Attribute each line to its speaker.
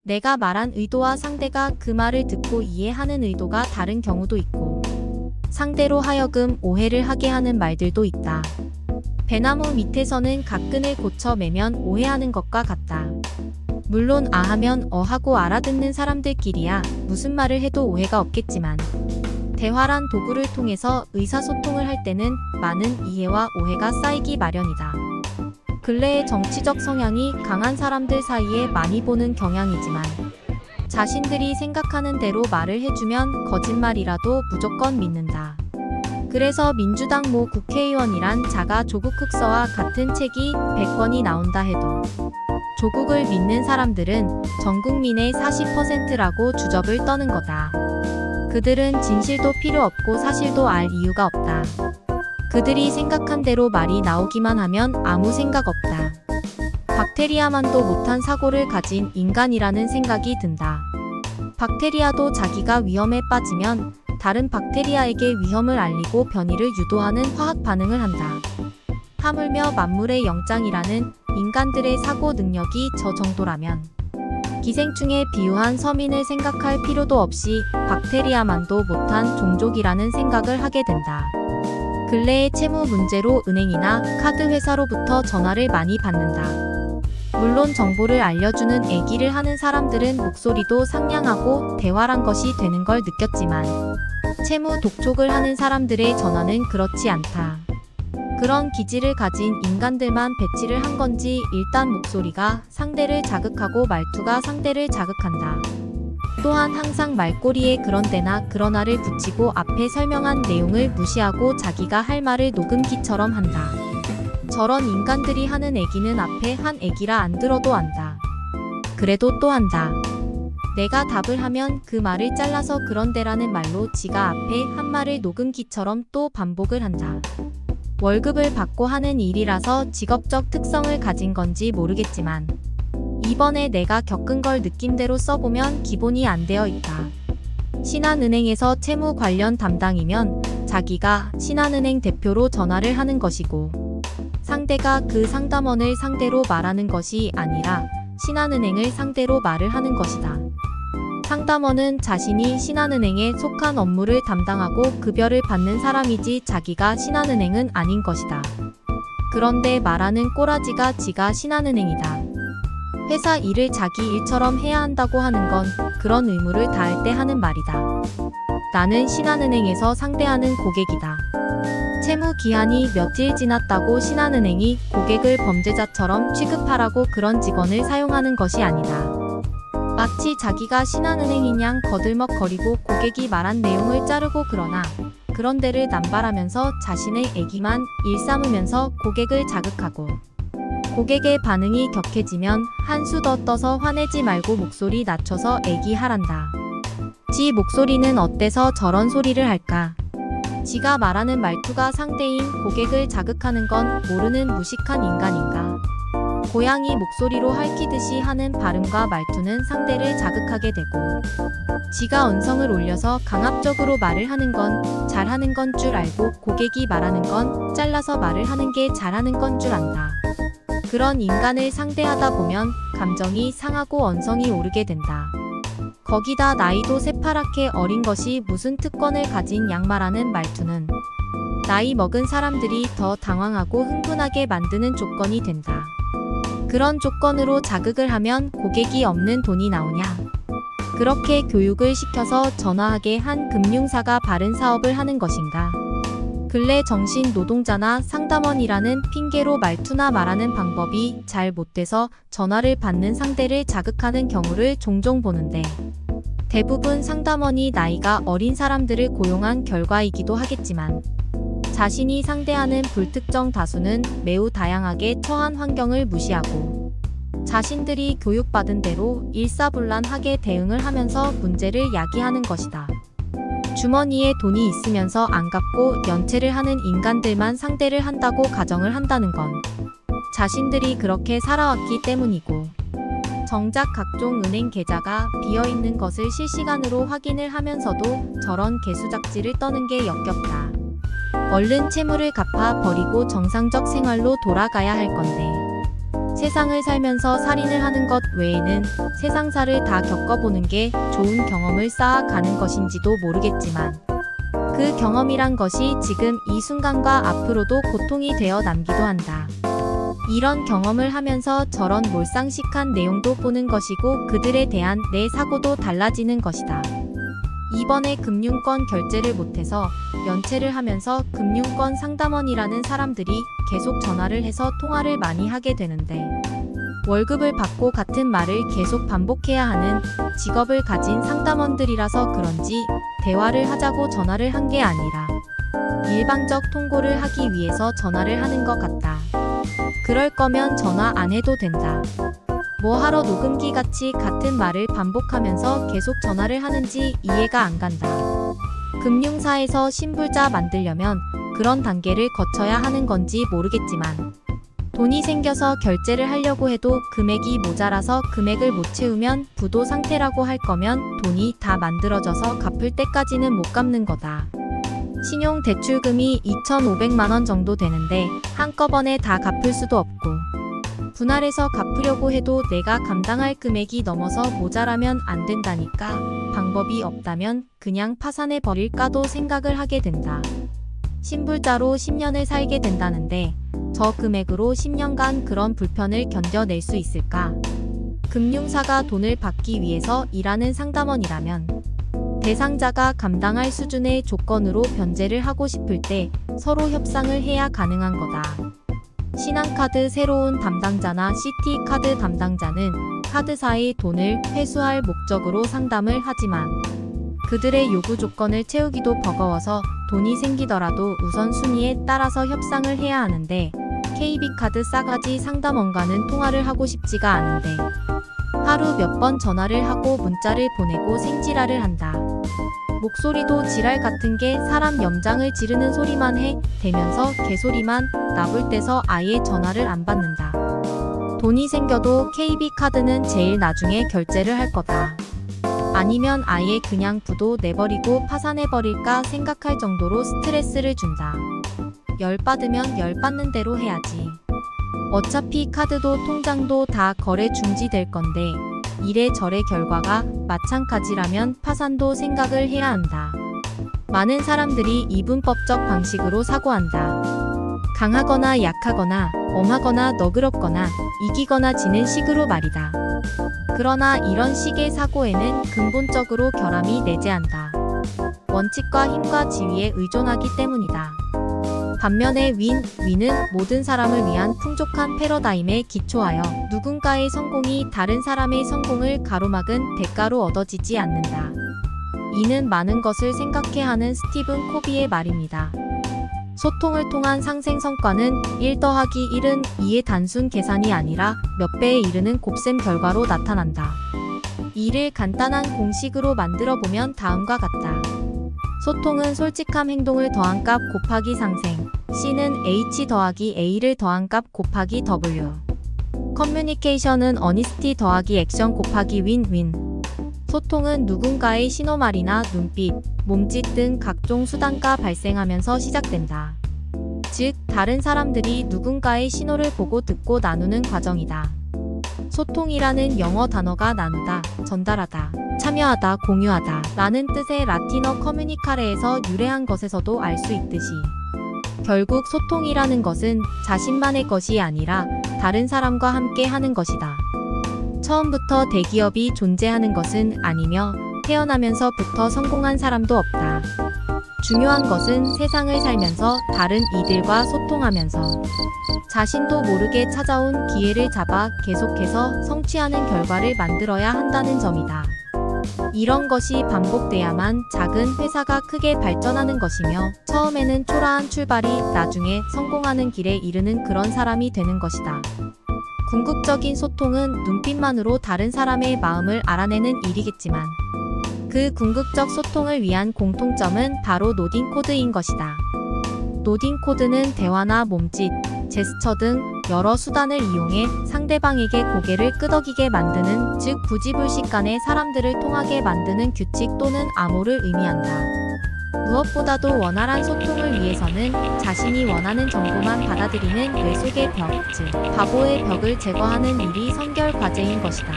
Speaker 1: 내가 말한 의도와 상대가 그 말을 듣고 이해하는 의도가 다른 경우도 있고, 상대로 하여금 오해를 하게 하는 말들도 있다. 배나무 밑에서는 갓끈을 고쳐 매면 오해하는 것과 같다. 물론 아 하면 어 하고 알아듣는 사람들끼리야 무슨 말을 해도 오해가 없겠지만, 대화란 도구를 통해서 의사소통을 할 때는 많은 이해와 오해가 쌓이기 마련이다. 근래의 정치적 성향이 강한 사람들 사이에 많이 보는 경향이지만, 자신들이 생각하는 대로 말을 해주면 거짓말이라도 무조건 믿는다. 그래서 민주당 모 국회의원이란 자가 조국 흑서와 같은 책이 100권이 나온다 해도 조국을 믿는 사람들은 전 국민의 40%라고 주접을 떠는 거다. 그들은 진실도 필요 없고 사실도 알 이유가 없다. 그들이 생각한 대로 말이 나오기만 하면 아무 생각 없다. 박테리아만도 못한 사고를 가진 인간이라는 생각이 든다. 박테리아도 자기가 위험에 빠지면 다른 박테리아에게 위험을 알리고 변이를 유도하는 화학 반응을 한다. 하물며 만물의 영장이라는 인간들의 사고 능력이 저 정도라면 기생충에 비유한 서민을 생각할 필요도 없이 박테리아만도 못한 종족이라는 생각을 하게 된다. 근래의 채무 문제로 은행이나 카드 회사로부터 전화를 많이 받는다. 물론 정보를 알려주는 얘기를 하는 사람들은 목소리도 상냥하고 대화란 것이 되는 걸 느꼈지만, 채무 독촉을 하는 사람들의 전화는 그렇지 않다. 그런 기질을 가진 인간들만 배치를 한 건지 일단 목소리가 상대를 자극하고 말투가 상대를 자극한다. 또한 항상 말꼬리에 그런데나 그러나를 붙이고 앞에 설명한 내용을 무시하고 자기가 할 말을 녹음기처럼 한다. 저런 인간들이 하는 얘기는 앞에 한 얘기라 안 들어도 안다. 그래도 또 한다. 내가 답을 하면 그 말을 잘라서 그런데라는 말로 지가 앞에 한 말을 녹음기처럼 또 반복을 한다. 월급을 받고 하는 일이라서 직업적 특성을 가진 건지 모르겠지만, 이번에 내가 겪은 걸 느낌대로 써보면 기본이 안 되어 있다. 신한은행에서 채무 관련 담당이면 자기가 신한은행 대표로 전화를 하는 것이고, 상대가 그 상담원을 상대로 말하는 것이 아니라 신한은행을 상대로 말을 하는 것이다. 상담원은 자신이 신한은행에 속한 업무를 담당하고 급여를 받는 사람이지 자기가 신한은행은 아닌 것이다. 그런데 말하는 꼬라지가 지가 신한은행이다. 회사 일을 자기 일처럼 해야 한다고 하는 건 그런 의무를 다할 때 하는 말이다. 나는 신한은행에서 상대하는 고객이다. 채무 기한이 며칠 지났다고 신한은행이 고객을 범죄자처럼 취급하라고 그런 직원을 사용하는 것이 아니다. 마치 자기가 신한은행인 양 거들먹거리고 고객이 말한 내용을 자르고 그런 데를 남발하면서 자신의 얘기만 일삼으면서 고객을 자극하고, 고객의 반응이 격해지면 한 수 더 떠서 화내지 말고 목소리 낮춰서 얘기하란다. 지 목소리는 어때서 저런 소리를 할까? 지가 말하는 말투가 상대인 고객을 자극하는 건 모르는 무식한 인간인가? 고양이 목소리로 핥히듯이 하는 발음과 말투는 상대를 자극하게 되고, 지가 언성을 올려서 강압적으로 말을 하는 건 잘하는 건 줄 알고 고객이 말하는 건 잘라서 말을 하는 게 잘하는 건 줄 안다. 그런 인간을 상대하다 보면 감정이 상하고 언성이 오르게 된다. 거기다 나이도 새파랗게 어린 것이 무슨 특권을 가진 양말하는 말투는 나이 먹은 사람들이 더 당황하고 흥분하게 만드는 조건이 된다. 그런 조건으로 자극을 하면 고객이 없는 돈이 나오냐? 그렇게 교육을 시켜서 전화하게 한 금융사가 바른 사업을 하는 것인가? 근래 정신 노동자나 상담원이라는 핑계로 말투나 말하는 방법이 잘 못돼서 전화를 받는 상대를 자극하는 경우를 종종 보는데, 대부분 상담원이 나이가 어린 사람들을 고용한 결과이기도 하겠지만, 자신이 상대하는 불특정 다수는 매우 다양하게 처한 환경을 무시하고 자신들이 교육받은 대로 일사불란하게 대응을 하면서 문제를 야기하는 것이다. 주머니에 돈이 있으면서 안 갚고 연체를 하는 인간들만 상대를 한다고 가정을 한다는 건 자신들이 그렇게 살아왔기 때문이고, 정작 각종 은행 계좌가 비어있는 것을 실시간으로 확인을 하면서도 저런 개수작질을 떠는 게 역겹다. 얼른 채무를 갚아 버리고 정상적 생활로 돌아가야 할 건데, 세상을 살면서 살인을 하는 것 외에는 세상사를 다 겪어보는 게 좋은 경험을 쌓아가는 것인지도 모르겠지만 그 경험이란 것이 지금 이 순간과 앞으로도 고통이 되어 남기도 한다. 이런 경험을 하면서 저런 몰상식한 내용도 보는 것이고 그들에 대한 내 사고도 달라지는 것이다. 이번에 금융권 결제를 못해서 연체를 하면서 금융권 상담원이라는 사람들이 계속 전화를 해서 통화를 많이 하게 되는데 월급을 받고 같은 말을 계속 반복해야 하는 직업을 가진 상담원들이라서 그런지 대화를 하자고 전화를 한 게 아니라 일방적 통고를 하기 위해서 전화를 하는 것 같다. 그럴 거면 전화 안 해도 된다. 뭐 하러 녹음기 같이 같은 말을 반복하면서 계속 전화를 하는지 이해가 안 간다. 금융사에서 신불자 만들려면 그런 단계를 거쳐야 하는 건지 모르겠지만 돈이 생겨서 결제를 하려고 해도 금액이 모자라서 금액을 못 채우면 부도 상태라고 할 거면 돈이 다 만들어져서 갚을 때까지는 못 갚는 거다. 신용대출금이 2,500만 원 정도 되는데 한꺼번에 다 갚을 수도 없고 분할해서 갚으려고 해도 내가 감당할 금액이 넘어서 모자라면 안 된다니까 방법이 없다면 그냥 파산해 버릴까도 생각을 하게 된다. 신불자로 10년을 살게 된다는데 저 금액으로 10년간 그런 불편을 견뎌낼 수 있을까? 금융사가 돈을 받기 위해서 일하는 상담원이라면 대상자가 감당할 수준의 조건으로 변제를 하고 싶을 때 서로 협상을 해야 가능한 거다. 신한카드 새로운 담당자나 시티카드 담당자는 카드사의 돈을 회수할 목적으로 상담을 하지만 그들의 요구 조건을 채우기도 버거워서 돈이 생기더라도 우선순위에 따라서 협상을 해야 하는데 KB카드 싸가지 상담원과는 통화를 하고 싶지가 않은데 하루 몇 번 전화를 하고 문자를 보내고 생지랄을 한다. 목소리도 지랄 같은 게 사람 염장을 지르는 소리만 해 대면서 개소리만 나불 때서 아예 전화를 안 받는다. 돈이 생겨도 KB카드는 제일 나중에 결제를 할 거다. 아니면 아예 그냥 부도 내버리고 파산해버릴까 생각할 정도로 스트레스를 준다. 열받으면 열받는 대로 해야지. 어차피 카드도 통장도 다 거래 중지될 건데 이래저래 결과가 마찬가지라면 파산도 생각을 해야 한다. 많은 사람들이 이분법적 방식으로 사고한다. 강하거나 약하거나 엄하거나 너그럽거나 이기거나 지는 식으로 말이다. 그러나 이런 식의 사고에는 근본적으로 결함이 내재한다. 원칙과 힘과 지위에 의존하기 때문이다. 반면에 윈은 모든 사람을 위한 풍족한 패러다임에 기초하여 누군가의 성공이 다른 사람의 성공을 가로막은 대가로 얻어지지 않는다. 이는 많은 것을 생각해 하는 스티븐 코비의 말입니다. 소통을 통한 상생 성과는 1 더하기 1은 2의 단순 계산이 아니라 몇 배에 이르는 곱셈 결과로 나타난다. 이를 간단한 공식으로 만들어 보면 다음과 같다. 소통은 솔직함 행동을 더한 값 곱하기 상생, C는 H 더하기 A를 더한 값 곱하기 W. 커뮤니케이션은 어니스티 더하기 액션 곱하기 윈. 소통은 누군가의 신호말이나 눈빛, 몸짓 등 각종 수단가 발생하면서 시작된다. 즉, 다른 사람들이 누군가의 신호를 보고 듣고 나누는 과정이다. 소통이라는 영어 단어가 나누다, 전달하다, 참여하다, 공유하다 라는 뜻의 라틴어 커뮤니카레에서 유래한 것에서도 알 수 있듯이 결국 소통이라는 것은 자신만의 것이 아니라 다른 사람과 함께 하는 것이다. 처음부터 대기업이 존재하는 것은 아니며 태어나면서부터 성공한 사람도 없다. 중요한 것은 세상을 살면서 다른 이들과 소통하면서 자신도 모르게 찾아온 기회를 잡아 계속해서 성취하는 결과를 만들어야 한다는 점이다. 이런 것이 반복돼야만 작은 회사가 크게 발전하는 것이며 처음에는 초라한 출발이 나중에 성공하는 길에 이르는 그런 사람이 되는 것이다. 궁극적인 소통은 눈빛만으로 다른 사람의 마음을 알아내는 일이겠지만 그 궁극적 소통을 위한 공통점은 바로 노딩 코드인 것이다. 노딩 코드는 대화나 몸짓, 제스처 등 여러 수단을 이용해 상대방에게 고개를 끄덕이게 만드는, 즉 부지불식 간의 사람들을 통하게 만드는 규칙 또는 암호를 의미한다. 무엇보다도 원활한 소통을 위해서는 자신이 원하는 정보만 받아들이는 뇌 속의 벽, 즉 바보의 벽을 제거하는 일이 선결 과제인 것이다.